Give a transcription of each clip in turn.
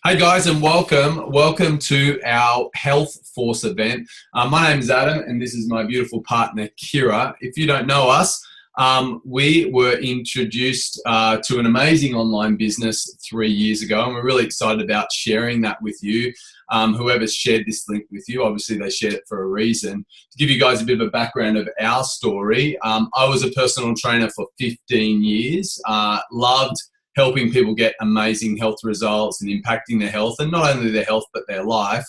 Hey guys, and welcome to our HealthForce event. My name is Adam, and this is my beautiful partner Kira. If you don't know us, we were introduced to an amazing online business 3 years ago, and we're really excited about sharing that with you. Whoever's shared this link with you, obviously they shared it for a reason. To give you guys a bit of a background of our story, I was a personal trainer for 15 years, loved helping people get amazing health results and impacting their health, and not only their health, but their life.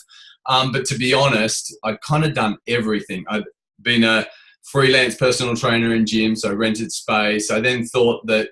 But to be honest, I'd kind of done everything. I'd been a freelance personal trainer in gyms, so I rented space. I then thought that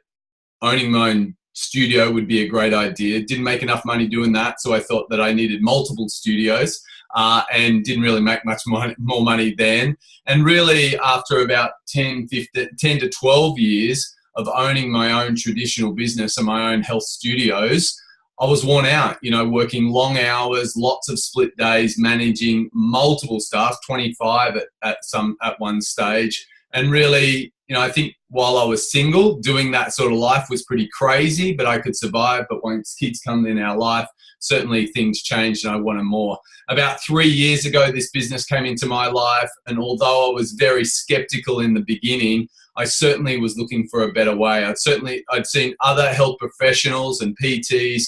owning my own studio would be a great idea. Didn't make enough money doing that, so I thought that I needed multiple studios and didn't really make much more money then. And really, after about 10 to 12 years, of owning my own traditional business and my own health studios, I was worn out, working long hours, lots of split days, managing multiple staff, 25 at one stage. And really, I think while I was single, doing that sort of life was pretty crazy, but I could survive. But once kids come in our life, certainly things changed and I wanted more. About 3 years ago, this business came into my life. And although I was very skeptical in the beginning, I certainly was looking for a better way. I'd seen other health professionals and PTs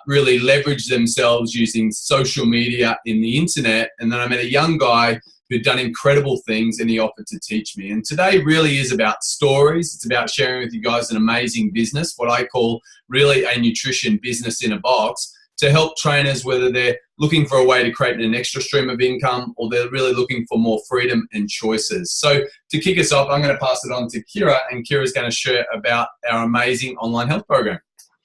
really leverage themselves using social media in the internet. And then I met a young guy who'd done incredible things and he offered to teach me. And today really is about stories. It's about sharing with you guys an amazing business, what I call really a nutrition business in a box, to help trainers, whether they're looking for a way to create an extra stream of income or they're really looking for more freedom and choices. So to kick us off, I'm going to pass it on to Kira, and Kira's going to share about our amazing online health program.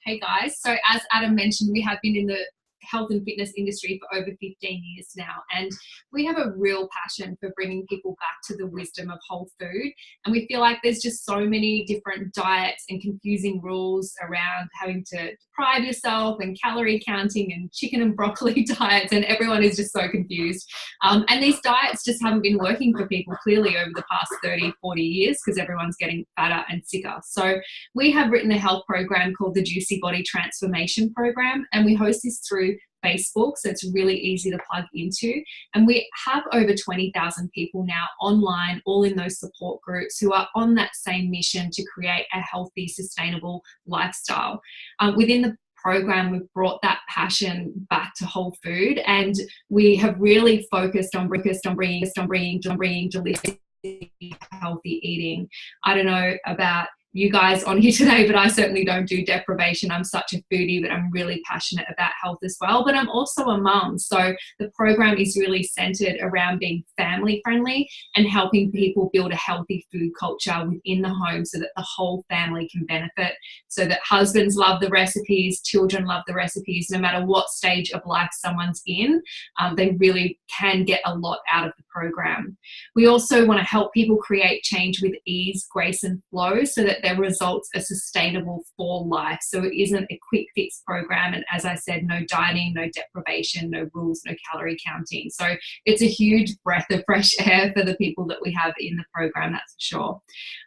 Hey guys, so as Adam mentioned, we have been in the health and fitness industry for over 15 years now, and we have a real passion for bringing people back to the wisdom of whole food. And we feel like there's just so many different diets and confusing rules around having to deprive yourself and calorie counting and chicken and broccoli diets, and everyone is just so confused. And these diets just haven't been working for people clearly over the past 30, 40 years because everyone's getting fatter and sicker. So we have written a health program called the Juicy Body Transformation Program, and we host this through Facebook, so it's really easy to plug into. And we have over 20,000 people now online, all in those support groups, who are on that same mission to create a healthy, sustainable lifestyle. Within the program, we've brought that passion back to whole food, and we have really focused on bringing delicious, healthy eating. I don't know about you guys on here today, but I certainly don't do deprivation. I'm such a foodie, but I'm really passionate about health as well. But I'm also a mum. So the program is really centered around being family friendly and helping people build a healthy food culture within the home so that the whole family can benefit, so that husbands love the recipes, children love the recipes, no matter what stage of life someone's in, they really can get a lot out of the program. We also want to help people create change with ease, grace, and flow so that their results are sustainable for life. So it isn't a quick fix program. And as I said, no dieting, no deprivation, no rules, no calorie counting. So it's a huge breath of fresh air for the people that we have in the program, that's for sure.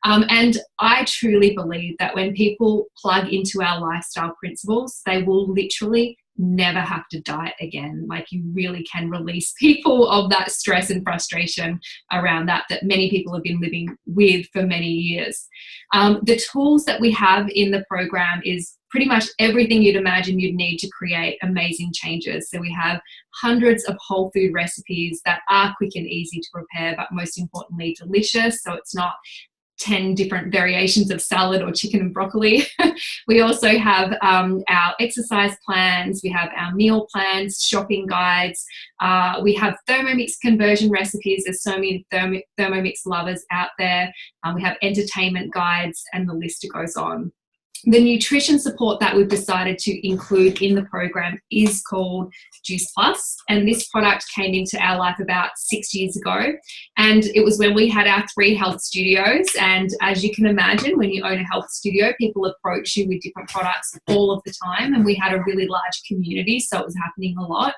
And I truly believe that when people plug into our lifestyle principles, they will literally never have to diet again. Like, you really can release people of that stress and frustration around that many people have been living with for many years. The tools that we have in the program is pretty much everything you'd imagine you'd need to create amazing changes. So we have hundreds of whole food recipes that are quick and easy to prepare, but most importantly, delicious. So it's not 10 different variations of salad or chicken and broccoli. We also have our exercise plans, we have our meal plans, shopping guides, we have Thermomix conversion recipes. There's so many Thermomix lovers out there. We have entertainment guides, and the list goes on. The nutrition support that we've decided to include in the program is called Juice Plus, and this product came into our life about 6 years ago, and it was when we had our 3 health studios. And as you can imagine, when you own a health studio, people approach you with different products all of the time, and we had a really large community, so it was happening a lot.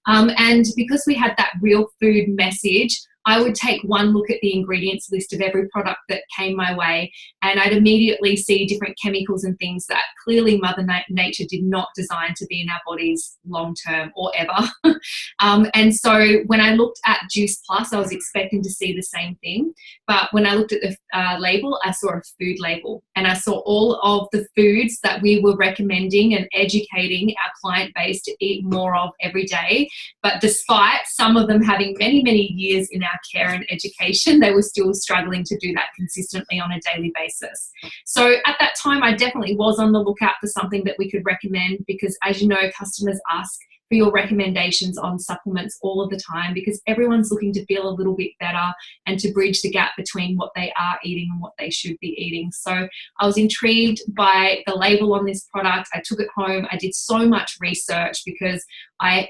And because we had that real food message, I would take one look at the ingredients list of every product that came my way, and I'd immediately see different chemicals and things that clearly Mother Nature did not design to be in our bodies long term or ever. And so when I looked at Juice Plus, I was expecting to see the same thing. But when I looked at the label, I saw a food label, and I saw all of the foods that we were recommending and educating our client base to eat more of every day. But despite some of them having many, many years in our care and education, they were still struggling to do that consistently on a daily basis. So at that time, I definitely was on the lookout for something that we could recommend, because as you know, customers ask for your recommendations on supplements all of the time, because everyone's looking to feel a little bit better and to bridge the gap between what they are eating and what they should be eating. So I was intrigued by the label on this product. I took it home. I did so much research, because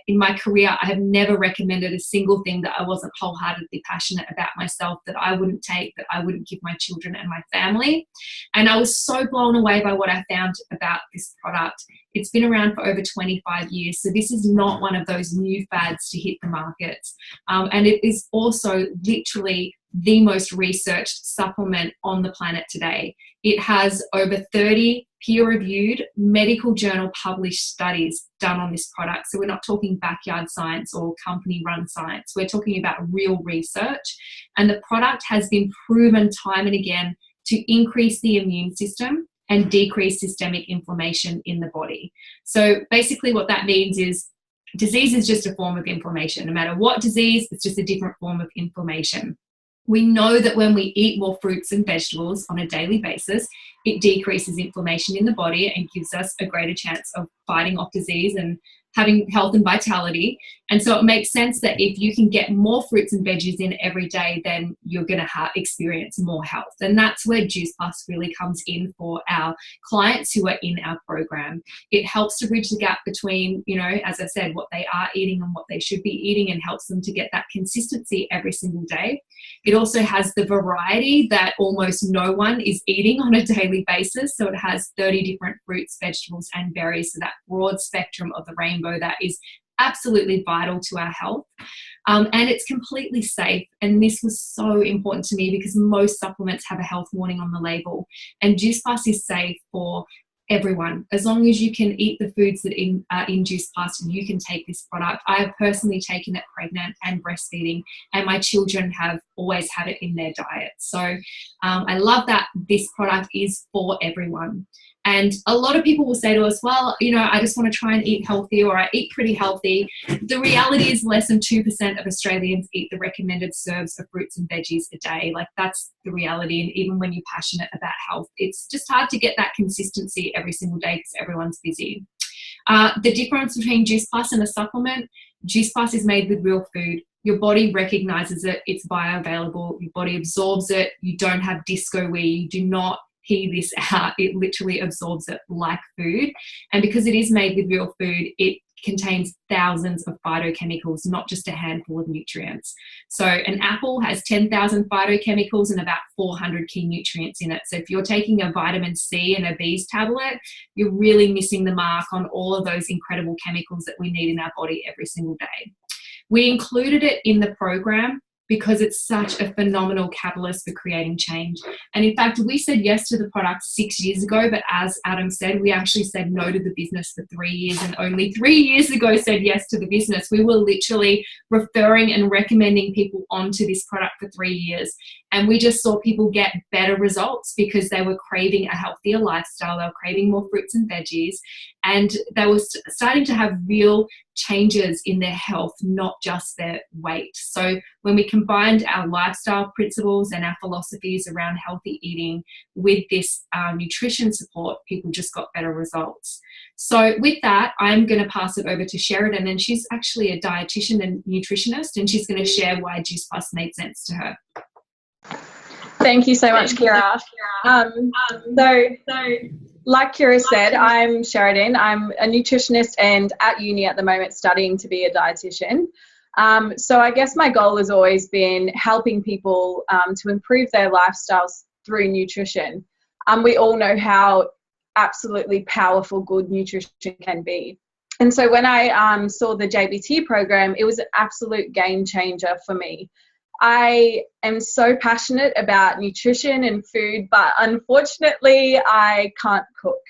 in my career, I have never recommended a single thing that I wasn't wholeheartedly passionate about myself, that I wouldn't take, that I wouldn't give my children and my family. And I was so blown away by what I found about this product. It's been around for over 25 years, so this is not one of those new fads to hit the markets. And it is also literally the most researched supplement on the planet today. It has over 30 peer-reviewed medical journal published studies done on this product. So we're not talking backyard science or company-run science. We're talking about real research. And the product has been proven time and again to increase the immune system and decrease systemic inflammation in the body. So basically what that means is disease is just a form of inflammation. No matter what disease, it's just a different form of inflammation. We know that when we eat more fruits and vegetables on a daily basis, it decreases inflammation in the body and gives us a greater chance of fighting off disease and having health and vitality. And so it makes sense that if you can get more fruits and veggies in every day, then you're going to experience more health. And that's where Juice Plus really comes in for our clients who are in our program. It helps to bridge the gap between, as I said, what they are eating and what they should be eating, and helps them to get that consistency every single day. It also has the variety that almost no one is eating on a daily basis. So it has 30 different fruits, vegetables, and berries. So that broad spectrum of the rainbow that is absolutely vital to our health. And it's completely safe. And this was so important to me, because most supplements have a health warning on the label. And Juice Plus is safe for everyone. As long as you can eat the foods that are in Juice Plus, you can take this product. I have personally taken it pregnant and breastfeeding, and my children have always had it in their diet. So I love that this product is for everyone. And a lot of people will say to us, well, I just want to try and eat healthy, or I eat pretty healthy. The reality is less than 2% of Australians eat the recommended serves of fruits and veggies a day. Like, that's the reality. And even when you're passionate about health, it's just hard to get that consistency every single day because everyone's busy. The difference between Juice Plus and a supplement: Juice Plus is made with real food. Your body recognizes it. It's bioavailable. Your body absorbs it. You don't have disco where you do not pee this out. It literally absorbs it like food. And because it is made with real food, it contains thousands of phytochemicals, not just a handful of nutrients. So an apple has 10,000 phytochemicals and about 400 key nutrients in it. So if you're taking a vitamin C and a B's tablet, you're really missing the mark on all of those incredible chemicals that we need in our body every single day. We included it in the program because it's such a phenomenal catalyst for creating change. And in fact, we said yes to the product 6 years ago, but as Adam said, we actually said no to the business for 3 years, and only 3 years ago said yes to the business. We were literally referring and recommending people onto this product for 3 years. And we just saw people get better results because they were craving a healthier lifestyle. They were craving more fruits and veggies, and they were starting to have real changes in their health, not just their weight. So when we combined our lifestyle principles and our philosophies around healthy eating with this nutrition support, people just got better results. So with that, I'm going to pass it over to Sheridan, and she's actually a dietitian and nutritionist, and she's going to share why Juice Plus made sense to her. Thank you so much, Kira. Like Kira said, I'm Sheridan. I'm a nutritionist and at uni at the moment studying to be a dietitian. So I guess my goal has always been helping people to improve their lifestyles through nutrition. We all know how absolutely powerful good nutrition can be. And so when I saw the JBT program, it was an absolute game changer for me. I am so passionate about nutrition and food, but unfortunately I can't cook.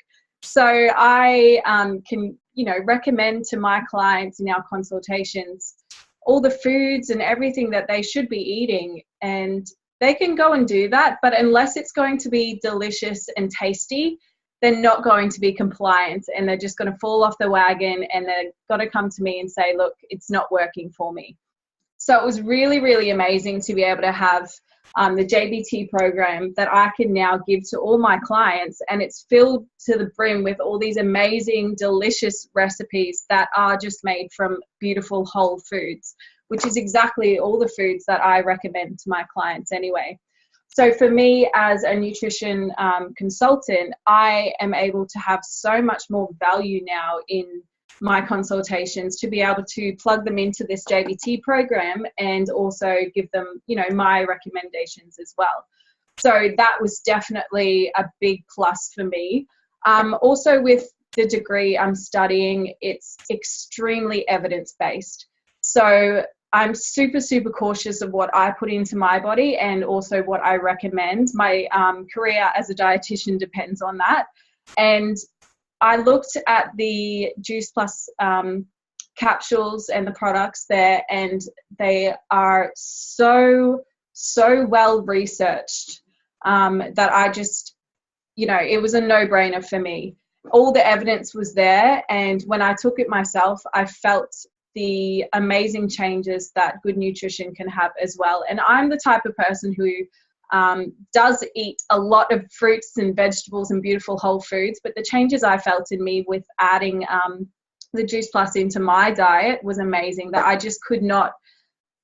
So I can, recommend to my clients in our consultations all the foods and everything that they should be eating, and they can go and do that, but unless it's going to be delicious and tasty, they're not going to be compliant, and they're just going to fall off the wagon, and they're going to come to me and say, look, it's not working for me. So it was really, really amazing to be able to have the JBT program that I can now give to all my clients, and it's filled to the brim with all these amazing, delicious recipes that are just made from beautiful whole foods, which is exactly all the foods that I recommend to my clients anyway. So for me as a nutrition consultant, I am able to have so much more value now in my consultations to be able to plug them into this JBT program and also give them, my recommendations as well. So that was definitely a big plus for me. Also with the degree I'm studying, it's extremely evidence-based. So I'm super, super cautious of what I put into my body and also what I recommend. My career as a dietitian depends on that. And I looked at the Juice Plus capsules and the products there, and they are so well researched that I just, it was a no-brainer for me. All the evidence was there, and when I took it myself, I felt the amazing changes that good nutrition can have as well. And I'm the type of person who does eat a lot of fruits and vegetables and beautiful whole foods, but the changes I felt in me with adding the Juice Plus into my diet was amazing, that I just could not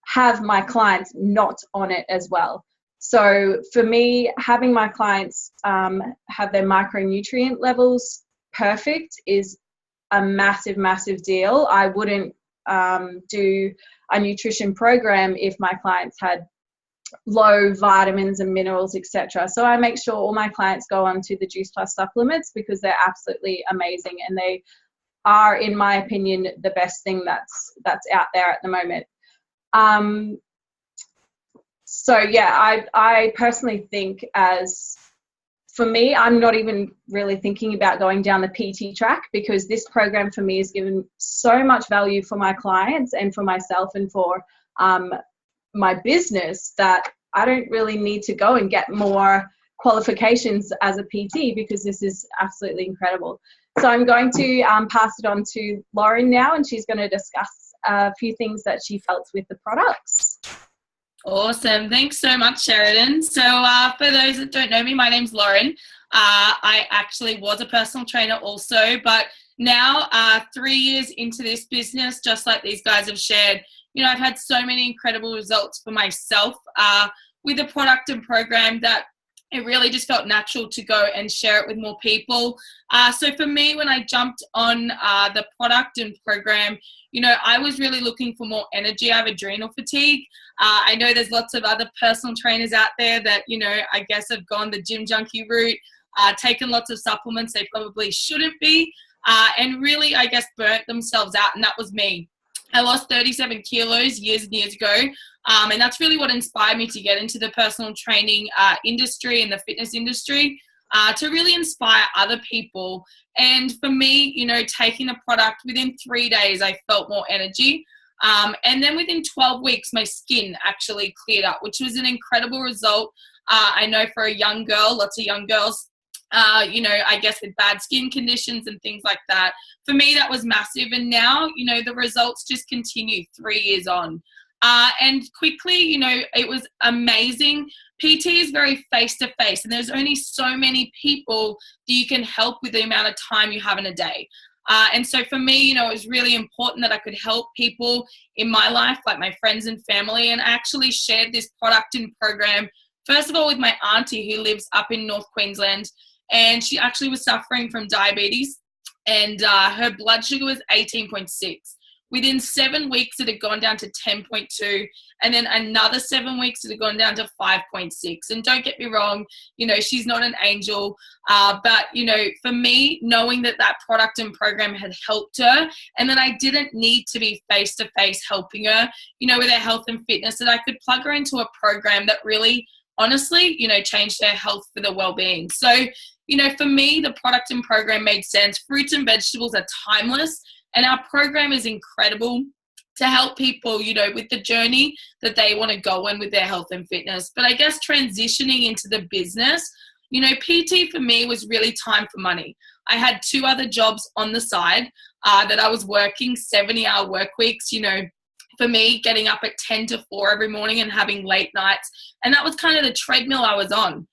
have my clients not on it as well. So for me, having my clients have their micronutrient levels perfect is a massive, massive deal. I wouldn't do a nutrition program if my clients had low vitamins and minerals, etc. So I make sure all my clients go on to the Juice Plus supplements because they're absolutely amazing, and they are, in my opinion, the best thing that's out there at the moment. So yeah, I personally think, as for me, I'm not even really thinking about going down the PT track, because this program for me has given so much value for my clients and for myself and for my business, that I don't really need to go and get more qualifications as a PT, because this is absolutely incredible. So I'm going to pass it on to Lauren now, and she's going to discuss a few things that she felt with the products. Awesome. Thanks so much, Sheridan. So for those that don't know me, my name's Lauren. I actually was a personal trainer also, but now 3 years into this business, just like these guys have shared, I've had so many incredible results for myself with the product and program that it really just felt natural to go and share it with more people. So for me, when I jumped on the product and program, I was really looking for more energy. I have adrenal fatigue. I know there's lots of other personal trainers out there that, I guess have gone the gym junkie route, taken lots of supplements they probably shouldn't be, and really, I guess, burnt themselves out. And that was me. I lost 37 kilos years and years ago. And that's really what inspired me to get into the personal training industry and the fitness industry, to really inspire other people. And for me, taking the product, within 3 days, I felt more energy. And then within 12 weeks, my skin actually cleared up, which was an incredible result. I know for a young girl, lots of young girls, I guess with bad skin conditions and things like that. For me, that was massive. And now, the results just continue 3 years on. And quickly, it was amazing. PT is very face-to-face, and there's only so many people that you can help with the amount of time you have in a day. And so for me, it was really important that I could help people in my life, like my friends and family. And I actually shared this product and program, first of all, with my auntie who lives up in North Queensland. And she actually was suffering from diabetes, and her blood sugar was 18.6, Within 7 weeks, it had gone down to 10.2, and then another 7 weeks, it had gone down to 5.6. And don't get me wrong, you know, she's not an angel, but, you know, for me, knowing that that product and program had helped her, and that I didn't need to be face-to-face helping her, you know, with her health and fitness, that I could plug her into a program that really, honestly, you know, changed her health for the well-being. So, you know, for me, the product and program made sense. Fruits and vegetables are timeless, and our program is incredible to help people, you know, with the journey that they want to go on with their health and fitness. But I guess transitioning into the business, you know, PT for me was really time for money. I had 2 other jobs on the side that I was working 70-hour work weeks, you know, for me, getting up at 10 to 4 every morning and having late nights. And that was kind of the treadmill I was on.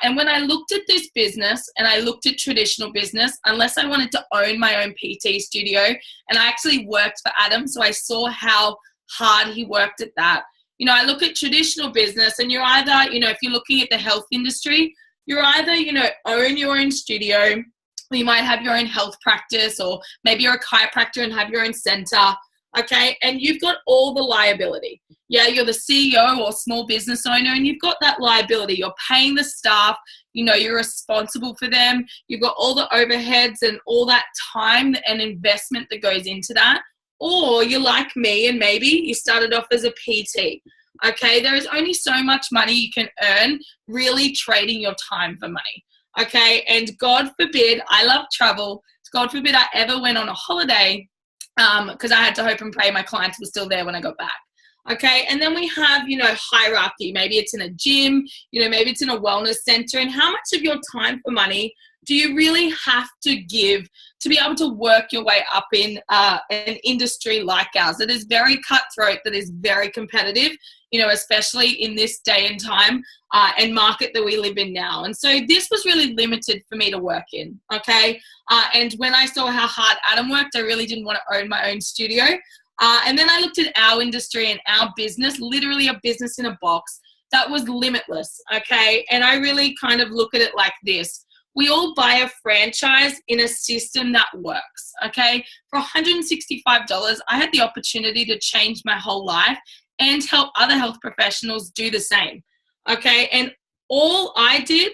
And when I looked at this business and I looked at traditional business, unless I wanted to own my own PT studio, and I actually worked for Adam, so I saw how hard he worked at that. You know, I look at traditional business, and you're either, you know, if you're looking at the health industry, you're either, you know, own your own studio, or you might have your own health practice, or maybe you're a chiropractor and have your own center. Okay, and you've got all the liability. Yeah, you're the CEO or small business owner, and you've got that liability. You're paying the staff, you know, you're responsible for them. You've got all the overheads and all that time and investment that goes into that. Or you're like me, and maybe you started off as a PT. Okay, there is only so much money you can earn really trading your time for money. Okay, and God forbid, I love travel. God forbid I ever went on a holiday because I had to hope and pray my clients were still there when I got back. Okay, and then we have, you know, hierarchy. Maybe it's in a gym, you know, maybe it's in a wellness center. And how much of your time for money do you really have to give to be able to work your way up in an industry like ours that is very cutthroat, that is very competitive, you know, especially in this day and time and market that we live in now. And so this was really limited for me to work in, okay? And when I saw how hard Adam worked, I really didn't want to own my own studio. And then I looked at our industry and our business, literally a business in a box that was limitless, okay? And I really kind of look at it like this. We all buy a franchise in a system that works, okay? For $165, I had the opportunity to change my whole life and help other health professionals do the same, okay? And all I did,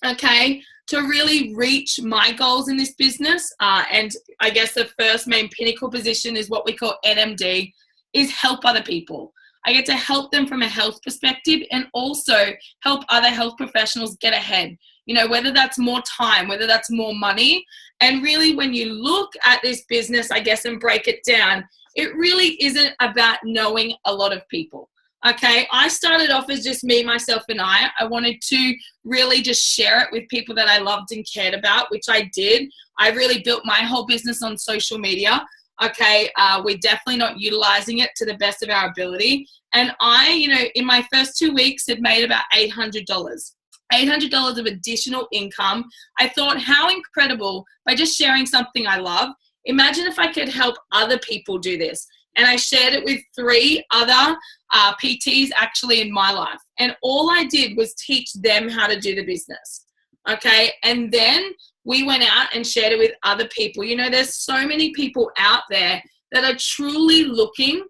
okay, to really reach my goals in this business, and I guess the first main pinnacle position is what we call NMD, is help other people. I get to help them from a health perspective and also help other health professionals get ahead. You know, whether that's more time, whether that's more money. And really, when you look at this business, I guess, and break it down, it really isn't about knowing a lot of people. Okay, I started off as just me, myself, and I. I wanted to really just share it with people that I loved and cared about, which I did. I really built my whole business on social media. Okay, we're definitely not utilizing it to the best of our ability. And I, you know, in my first 2 weeks, had made about $800. $800 of additional income. I thought, how incredible, by just sharing something I love. Imagine if I could help other people do this. And I shared it with 3 other PTs actually in my life. And all I did was teach them how to do the business. Okay. And then we went out and shared it with other people. You know, there's so many people out there that are truly looking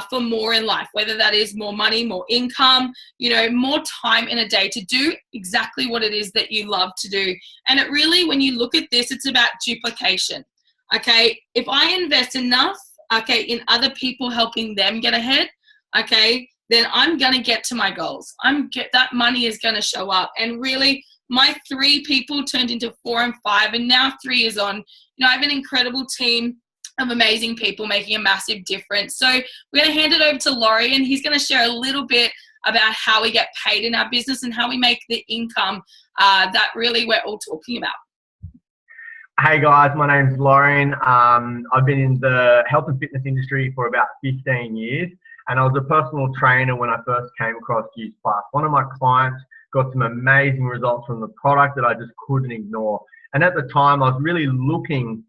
for more in life, whether that is more money, more income, you know, more time in a day to do exactly what it is that you love to do. And it really, when you look at this, it's about duplication. Okay. If I invest enough, okay, in other people helping them get ahead, okay, then I'm going to get to my goals. That money is going to show up. And really, my 3 people turned into 4 and 5, and now 3 years on, you know, I have an incredible team of amazing people making a massive difference. So we're going to hand it over to Laurie, and he's going to share a little bit about how we get paid in our business and how we make the income that really we're all talking about. Hey guys, my name's Lauren. I've been in the health and fitness industry for about 15 years, and I was a personal trainer when I first came across Use Plus. One of my clients got some amazing results from the product that I just couldn't ignore. And at the time, I was really looking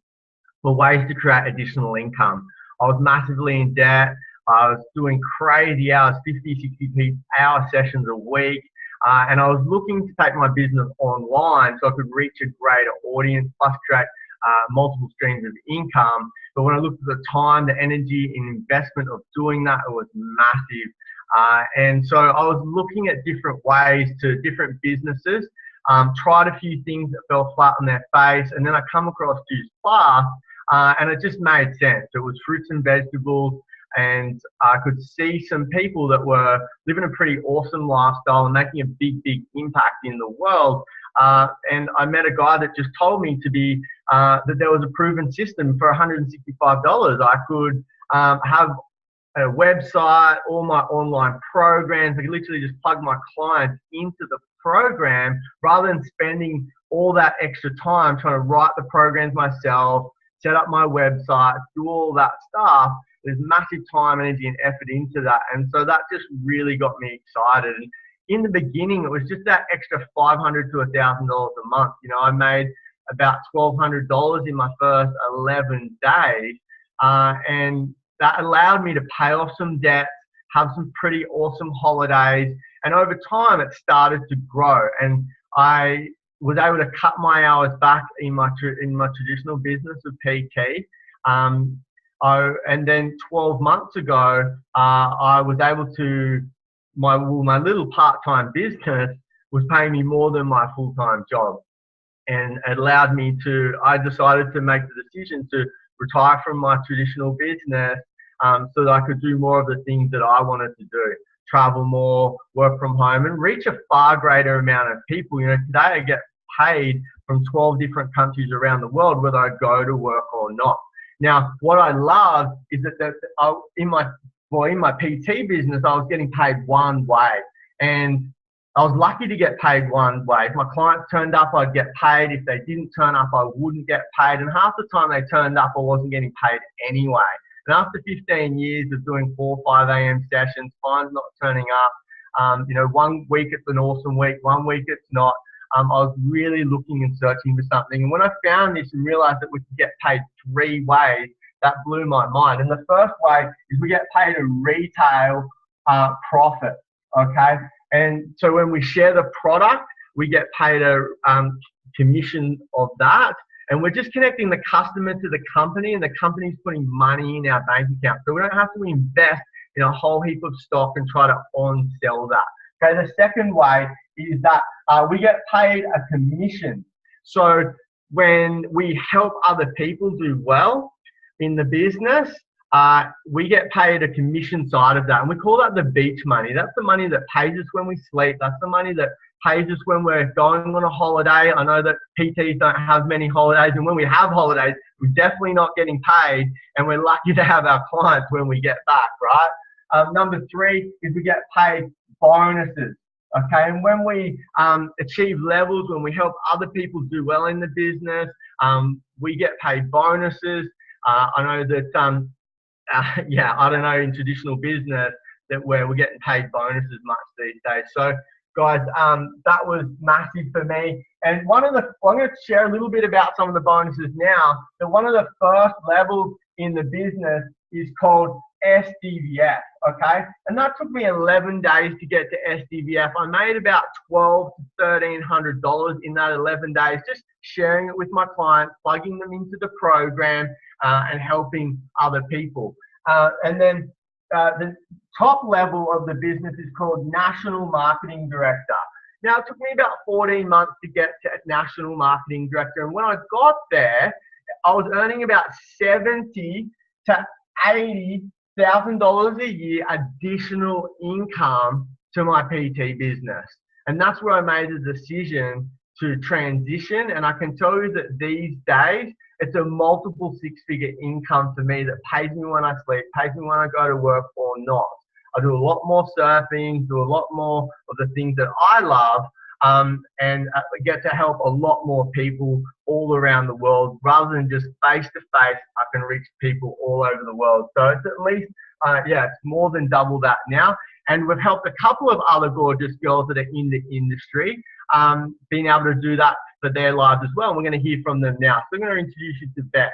for ways to create additional income. I was massively in debt. I was doing crazy hours, 50, 60 hour sessions a week. And I was looking to take my business online so I could reach a greater audience, plus create multiple streams of income. But when I looked at the time, the energy and investment of doing that, it was massive. And so I was looking at different ways to different businesses, tried a few things that fell flat on their face, and then I come across Juice Plus, and it just made sense. It was fruits and vegetables, and I could see some people that were living a pretty awesome lifestyle and making a big, big impact in the world. And I met a guy that just told me that there was a proven system for $165. I could have a website, all my online programs. I could literally just plug my clients into the program rather than spending all that extra time trying to write the programs myself, set up my website, do all that stuff. There's massive time, energy, and effort into that. And so that just really got me excited. And in the beginning, it was just that extra $500 to $1,000 a month. You know, I made about $1,200 in my first 11 days. And that allowed me to pay off some debts, have some pretty awesome holidays. And over time, it started to grow. And I was able to cut my hours back in my traditional business of PT. And then 12 months ago, I was able to, my little part-time business was paying me more than my full-time job. And it allowed me I decided to make the decision to retire from my traditional business so that I could do more of the things that I wanted to do. Travel more, work from home, and reach a far greater amount of people. You know, today I get paid from 12 different countries around the world, whether I go to work or not. Now, what I love is that in my PT business, I was getting paid one way. And I was lucky to get paid one way. If my clients turned up, I'd get paid. If they didn't turn up, I wouldn't get paid. And half the time they turned up, I wasn't getting paid anyway. And after 15 years of doing 4 or 5 a.m. sessions, clients not turning up, you know, one week it's an awesome week, one week it's not. I was really looking and searching for something. And when I found this and realized that we could get paid 3 ways, that blew my mind. And the first way is we get paid a retail profit, okay? And so when we share the product, we get paid a commission of that. And we're just connecting the customer to the company, and the company's putting money in our bank account. So we don't have to invest in a whole heap of stock and try to on-sell that. Okay, the second way is that we get paid a commission. So when we help other people do well in the business, we get paid a commission side of that. And we call that the beach money. That's the money that pays us when we sleep. That's the money that pays us when we're going on a holiday. I know that PTs don't have many holidays, and when we have holidays, we're definitely not getting paid, and we're lucky to have our clients when we get back, right? Number 3 is we get paid bonuses. Okay, and when we achieve levels, when we help other people do well in the business, we get paid bonuses. I know that, I don't know in traditional business that where we're getting paid bonuses much these days. So, guys, that was massive for me. And I'm going to share a little bit about some of the bonuses now. So one of the first levels in the business is called SDVF, okay? And that took me 11 days to get to SDVF. I made about $1,200 to $1,300 in that 11 days, just sharing it with my clients, plugging them into the program, and helping other people. And then the top level of the business is called National Marketing Director. Now, it took me about 14 months to get to National Marketing Director. And when I got there, I was earning about $70,000 to $80,000 a year additional income to my PT business. And that's where I made the decision to transition. And I can tell you that these days, it's a multiple 6-figure income for me that pays me when I sleep, pays me when I go to work or not. I do a lot more surfing, do a lot more of the things that I love, and get to help a lot more people all around the world. Rather than just face-to-face, I can reach people all over the world. So it's at least, it's more than double that now. And we've helped a couple of other gorgeous girls that are in the industry being able to do that for their lives as well. And we're going to hear from them now. So I'm going to introduce you to Beck.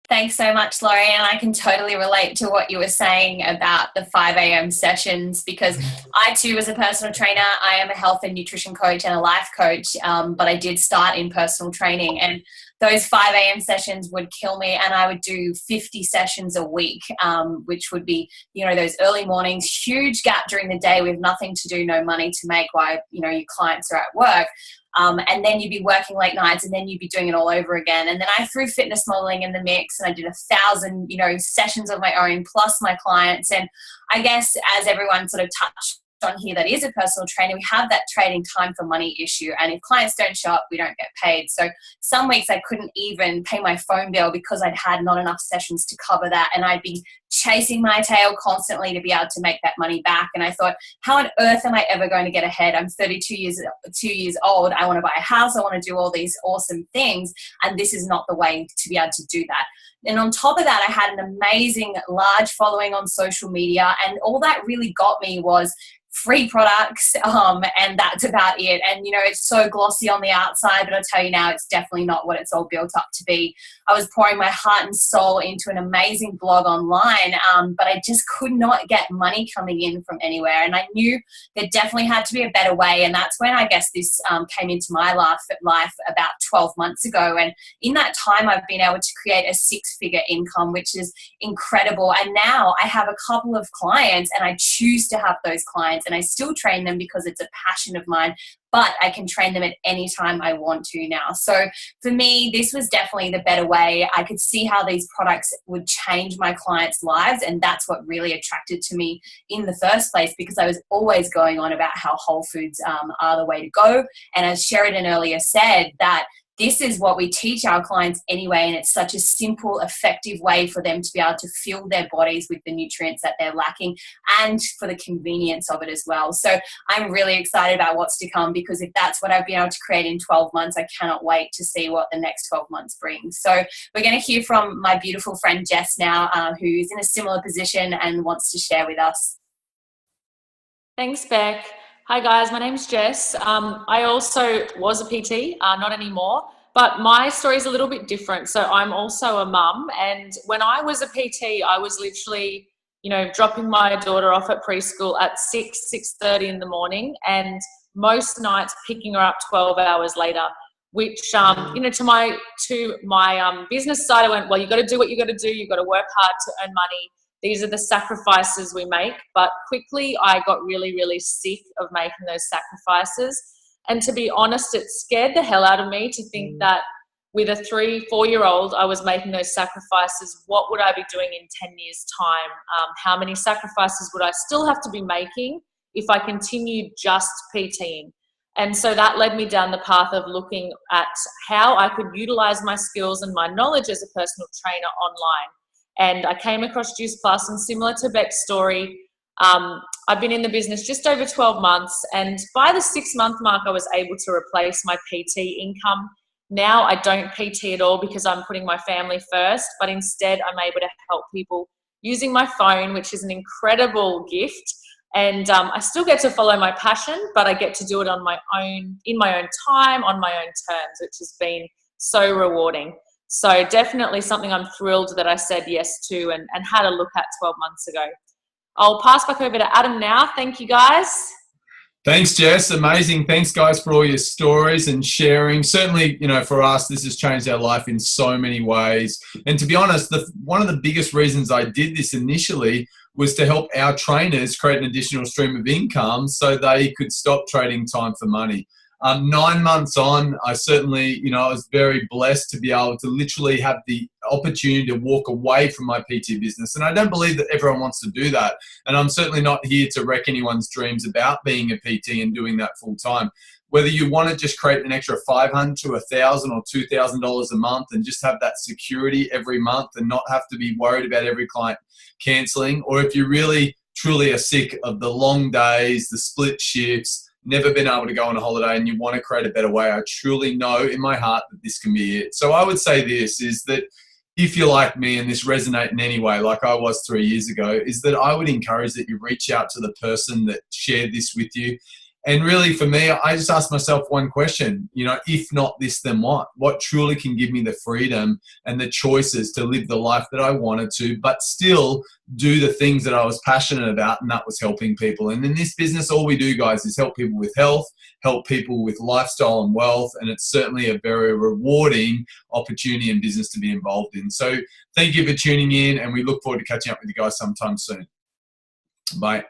Thanks so much, Laurie. And I can totally relate to what you were saying about the 5 a.m. sessions, because I too was a personal trainer. I am a health and nutrition coach and a life coach, but I did start in personal training. And those 5 a.m. sessions would kill me, and I would do 50 sessions a week, which would be, you know, those early mornings, huge gap during the day with nothing to do, no money to make while, you know, your clients are at work. And then you'd be working late nights, and then you'd be doing it all over again. And then I threw fitness modeling in the mix, and I did 1,000, you know, sessions of my own plus my clients. And I guess as everyone sort of touched on here that is a personal trainer, we have that trading time for money issue, and if clients don't show up, we don't get paid. So some weeks I couldn't even pay my phone bill because I'd had not enough sessions to cover that, and I'd be chasing my tail constantly to be able to make that money back. And I thought, how on earth am I ever going to get ahead? I'm 32 years old. I want to buy a house. I want to do all these awesome things, and this is not the way to be able to do that. And on top of that, I had an amazing large following on social media, and all that really got me was free products, and that's about it. And you know, it's so glossy on the outside, but I'll tell you now, it's definitely not what it's all built up to be. I was pouring my heart and soul into an amazing blog online, but I just could not get money coming in from anywhere, and I knew there definitely had to be a better way. And that's when I guess this came into my life about 12 months ago. And in that time, I've been able to create a 6-figure income, which is incredible. And now I have a couple of clients, and I choose to have those clients, and I still train them because it's a passion of mine, but I can train them at any time I want to now. So for me, this was definitely the better way. I could see how these products would change my clients' lives, and that's what really attracted to me in the first place, because I was always going on about how whole foods are the way to go. And as Sheridan earlier said, that this is what we teach our clients anyway, and it's such a simple, effective way for them to be able to fill their bodies with the nutrients that they're lacking, and for the convenience of it as well. So I'm really excited about what's to come, because if that's what I've been able to create in 12 months, I cannot wait to see what the next 12 months brings. So we're going to hear from my beautiful friend Jess now, who's in a similar position and wants to share with us. Thanks, Beck. Hi guys, my name's Jess. I also was a PT, not anymore, but my story is a little bit different. So I'm also a mum, and when I was a PT, I was literally, you know, dropping my daughter off at preschool at 6:30 in the morning, and most nights picking her up 12 hours later, which, you know, to my business side, I went, well, you got to do what you got to do. You got to work hard to earn money. These are the sacrifices we make. But quickly I got really, really sick of making those sacrifices. And to be honest, it scared the hell out of me to think that with a 3-4-year-old, I was making those sacrifices. What would I be doing in 10 years' time? How many sacrifices would I still have to be making if I continued just PTing? And so that led me down the path of looking at how I could utilize my skills and my knowledge as a personal trainer online. And I came across Juice Plus, and similar to Beck's story, I've been in the business just over 12 months, and by the 6-month mark, I was able to replace my PT income. Now I don't PT at all because I'm putting my family first, but instead I'm able to help people using my phone, which is an incredible gift. And I still get to follow my passion, but I get to do it on my own, in my own time, on my own terms, which has been so rewarding. So definitely something I'm thrilled that I said yes to and had a look at 12 months ago. I'll pass back over to Adam now. Thank you, guys. Thanks, Jess. Amazing. Thanks, guys, for all your stories and sharing. Certainly, you know, for us, this has changed our life in so many ways. And to be honest, one of the biggest reasons I did this initially was to help our trainers create an additional stream of income so they could stop trading time for money. 9 months on, I certainly, you know, I was very blessed to be able to literally have the opportunity to walk away from my PT business. And I don't believe that everyone wants to do that. And I'm certainly not here to wreck anyone's dreams about being a PT and doing that full time. Whether you want to just create an extra $500 to $1,000 or $2,000 a month and just have that security every month and not have to be worried about every client canceling, or if you really truly are sick of the long days, the split shifts, never been able to go on a holiday, and you want to create a better way, I truly know in my heart that this can be it. So I would say this is that if you're like me and this resonates in any way, like I was 3 years ago, is that I would encourage that you reach out to the person that shared this with you And really for me, I just asked myself one question, you know, if not this, then what? What truly can give me the freedom and the choices to live the life that I wanted to, but still do the things that I was passionate about, and that was helping people. And in this business, all we do, guys, is help people with health, help people with lifestyle and wealth, and it's certainly a very rewarding opportunity and business to be involved in. So thank you for tuning in, and we look forward to catching up with you guys sometime soon. Bye.